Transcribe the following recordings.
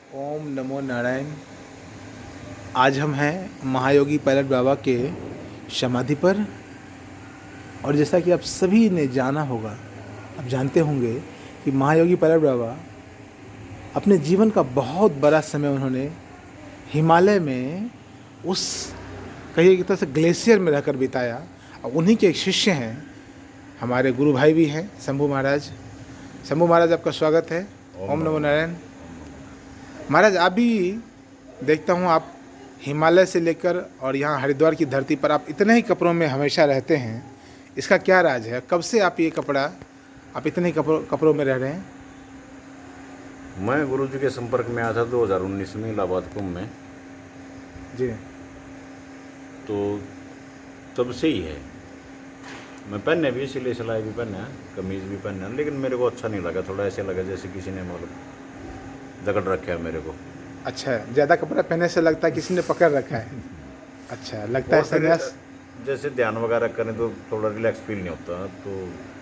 ओम नमो नारायण। आज हम हैं महायोगी पायलट बाबा के समाधि पर। और जैसा कि आप सभी ने जाना होगा, आप जानते होंगे कि महायोगी पायलट बाबा अपने जीवन का बहुत बड़ा समय उन्होंने हिमालय में उस कहिए एक तरह से ग्लेशियर में रहकर बिताया। और उन्हीं के एक शिष्य हैं, हमारे गुरु भाई भी हैं, शंभू महाराज। शंभू महाराज, आपका स्वागत है। ओम नमो नारायण। महाराज, आप भी देखता हूँ, आप हिमालय से लेकर और यहाँ हरिद्वार की धरती पर आप इतने ही कपड़ों में हमेशा रहते हैं। इसका क्या राज है? कब से आप आप इतने ही कपड़ों में रह रहे हैं? मैं गुरुजी के संपर्क में आया था 2019 में इलाहाबाद कुंभ में। जी। तो तब से ही है। मैं पहने भी, सिले सिलाई भी पहने हैं, कमीज़ भी पहने हैं, लेकिन मेरे को अच्छा नहीं लगा। थोड़ा ऐसे लगा जैसे किसी ने मतलब जकड़ रखा है मेरे को। अच्छा, ज़्यादा कपड़ा पहनने से लगता है किसी ने पकड़ रखा है। अच्छा, लगता है और फिर संन्यास। जैसे ध्यान वगैरह करें तो थोड़ा रिलैक्स फील नहीं होता। तो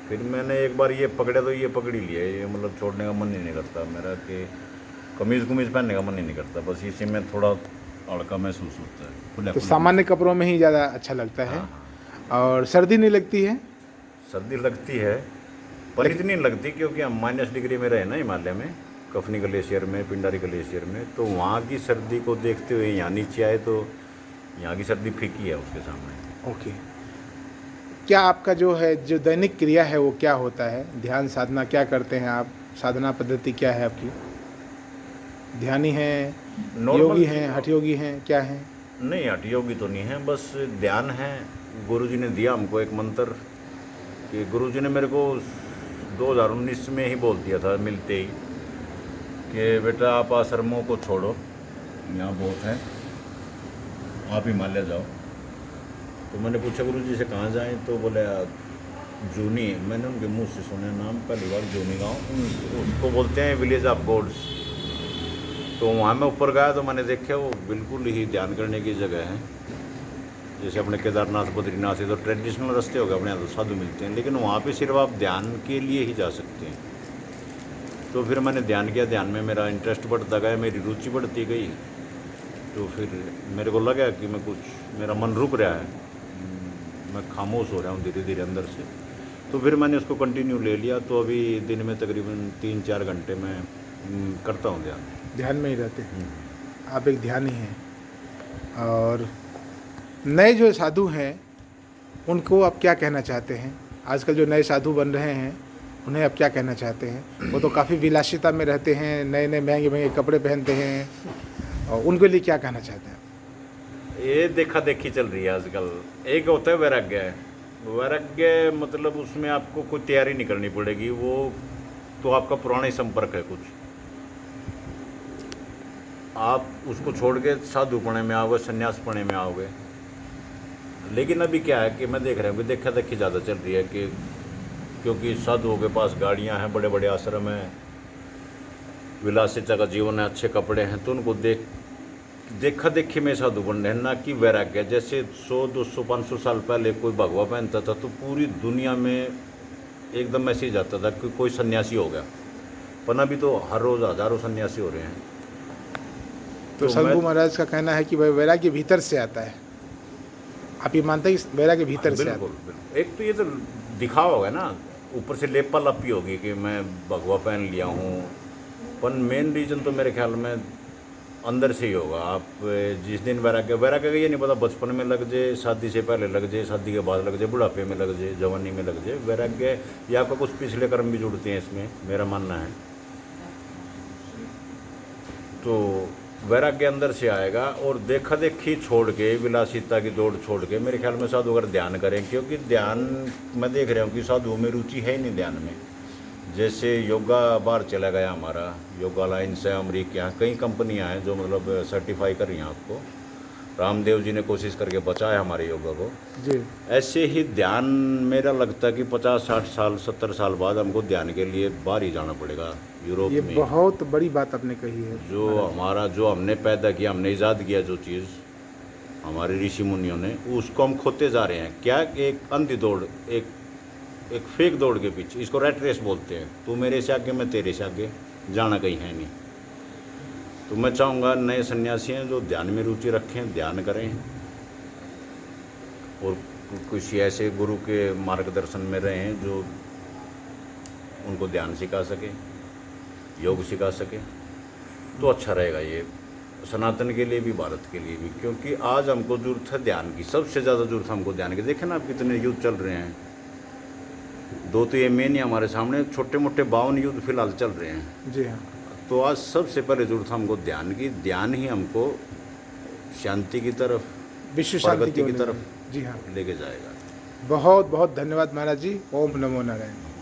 फिर मैंने एक बार ये पकड़ा तो ये पकड़ ही लिया। ये मतलब छोड़ने का मन ही नहीं करता मेरा, कि कमीज़ पहनने का मन ही नहीं करता। बस इसी में थोड़ा हल्का महसूस होता है, खुला तो खुला। सामान्य कपड़ों में ही ज़्यादा अच्छा लगता है। और सर्दी नहीं लगती है? सर्दी लगती है पर इतनी नहीं लगती, क्योंकि हम -डिग्री में रहे ना हिमालय में, कफनी ग्लेशियर में, पिंडारी ग्लेशियर में। तो वहाँ की सर्दी को देखते हुए यहाँ नीचे आए तो यहाँ की सर्दी फीकी है उसके सामने। ओके। क्या आपका जो दैनिक क्रिया है वो क्या होता है? ध्यान साधना क्या करते हैं आप? साधना पद्धति क्या है आपकी? ध्यानी हैं, नॉर्मल योगी हैं, हठ योगी हैं, क्या हैं? नहीं, हठ योगी तो नहीं है, बस ध्यान है। गुरुजी ने दिया हमको एक मंत्र, कि गुरुजी ने मेरे को 2019 में ही बोल दिया था मिलते ही, कि बेटा आप आश्रमों को छोड़ो, यहाँ बहुत है, आप हिमालय जाओ। तो मैंने पूछा गुरुजी से कहाँ जाएं? तो बोले जूनी। मैंने उनके मुंह से सुना नाम पहली बार, जूनी गाँव, उसको बोलते हैं विलेज ऑफ गॉड्स। तो वहाँ मैं ऊपर गया तो मैंने देखा वो बिल्कुल ही ध्यान करने की जगह है। जैसे अपने केदारनाथ, बद्रीनाथ, ये तो ट्रेडिशनल रास्ते हो गए, अपने यहाँ तो साधु मिलते हैं, लेकिन वहाँ पे सिर्फ आप ध्यान के लिए ही जा सकते हैं। तो फिर मैंने ध्यान किया, ध्यान में मेरा इंटरेस्ट बढ़ता गया, मेरी रुचि बढ़ती गई। तो फिर मेरे को लगा कि मैं कुछ, मेरा मन रुक रहा है, मैं खामोश हो रहा हूँ धीरे धीरे अंदर से। तो फिर मैंने उसको कंटिन्यू ले लिया। तो अभी दिन में तकरीबन 3-4 घंटे मैं करता हूँ ध्यान। ध्यान में ही रहते हैं। आप एक ध्यानी हैं। और नए जो साधु हैं उनको आप क्या कहना चाहते हैं? आजकल जो नए साधु बन रहे हैं उन्हें आप क्या कहना चाहते हैं? वो तो काफ़ी विलासिता में रहते हैं, नए नए महंगे महंगे कपड़े पहनते हैं, और उनके लिए क्या कहना चाहते हैं? ये देखा देखी चल रही है आजकल। एक होता है वैराग्य। वैराग्य मतलब उसमें आपको कोई तैयारी नहीं करनी पड़ेगी, वो तो आपका पुराना ही संपर्क है कुछ। आप उसको छोड़ के साधुपणे में आओगे, संन्यासपणे में आओगे। लेकिन अभी क्या है कि मैं देख रहा हूँ कि देखा देखी ज़्यादा चल रही है, कि क्योंकि साधुओं के पास गाड़ियाँ हैं, बड़े बड़े आश्रम हैं, विलासिता का जीवन है, अच्छे कपड़े हैं, तो उनको देखा देखी में साधु बन रहे हैं, ना कि वैराग्य। जैसे 100, 200, 500 साल पहले कोई भगवा पहनता था तो पूरी दुनिया में एकदम मैसेज आता था कि कोई सन्यासी हो गया। पर अभी तो हर रोज़ हज़ारों सन्यासी हो रहे हैं। तो शंभू महाराज का कहना है कि भाई वैराग्य भीतर से आता है। आप ये मानते हैं कि वैराग्य भीतर से आता बिल्कुल बिल्कुल। एक तो ये तो दिखावा होगा ना, ऊपर से लेपा लपी होगी कि मैं भगवा पहन लिया हूँ, पर मेन रीज़न तो मेरे ख्याल में अंदर से ही होगा। आप जिस दिन वैराग्य का ये नहीं पता, बचपन में लग जाए, शादी से पहले लग जाए, शादी के बाद लग जाए, बुढ़ापे में लग जाए, जवानी में लग जाए, वैराग्य या आपका कुछ पिछले कर्म भी जुड़ते हैं इसमें, मेरा मानना है। तो वैराग्य अंदर से आएगा। और देखा देखी छोड़ के, विलासिता की दौड़ छोड़ के, मेरे ख्याल में साधु अगर ध्यान करें, क्योंकि ध्यान मैं देख रहा हूँ कि साधुओं में रुचि है ही नहीं ध्यान में। जैसे योगा बाहर चला गया हमारा, योगा लाइन्स है अमरीका, यहाँ कई कंपनियां हैं जो मतलब सर्टिफाई कर रही हैं आपको। रामदेव जी ने कोशिश करके बचाया हमारे योगा को। जी। ऐसे ही ध्यान, मेरा लगता है कि 50-60 साल, 70 साल बाद हमको ध्यान के लिए बाहर ही जाना पड़ेगा, यूरोप ये में। बहुत बड़ी बात आपने कही है। जो हमने पैदा किया, हमने ईजाद किया, जो चीज़ हमारे ऋषि मुनियों ने, उसको हम खोते जा रहे हैं। क्या? एक अंधी दौड़, एक फेक दौड़ के पीछे। इसको रैट रेस बोलते हैं। तू मेरे से आगे, मैं तेरे से आगे, जाना कहीं है नहीं। तो मैं चाहूँगा नए सन्यासी हैं जो ध्यान में रुचि रखें, ध्यान करें और कुछ ऐसे गुरु के मार्गदर्शन में रहें जो उनको ध्यान सिखा सके, योग सिखा सके, तो अच्छा रहेगा ये सनातन के लिए भी, भारत के लिए भी। क्योंकि आज हमको जरूरत है ध्यान की, सबसे ज़्यादा जरूरत हमको ध्यान की। देखें ना आप कितने युद्ध चल रहे हैं, 2 तो ये मेन ही हमारे सामने, छोटे मोटे 52 युद्ध फिलहाल चल रहे हैं। जी हाँ। तो आज सबसे पहले जरूरत हमको ध्यान की। ध्यान ही हमको शांति की तरफ, विश्व शांति प्रगति की तरफ जी हाँ। लेके जाएगा। बहुत बहुत धन्यवाद महाराज जी। ओम नमो नारायण।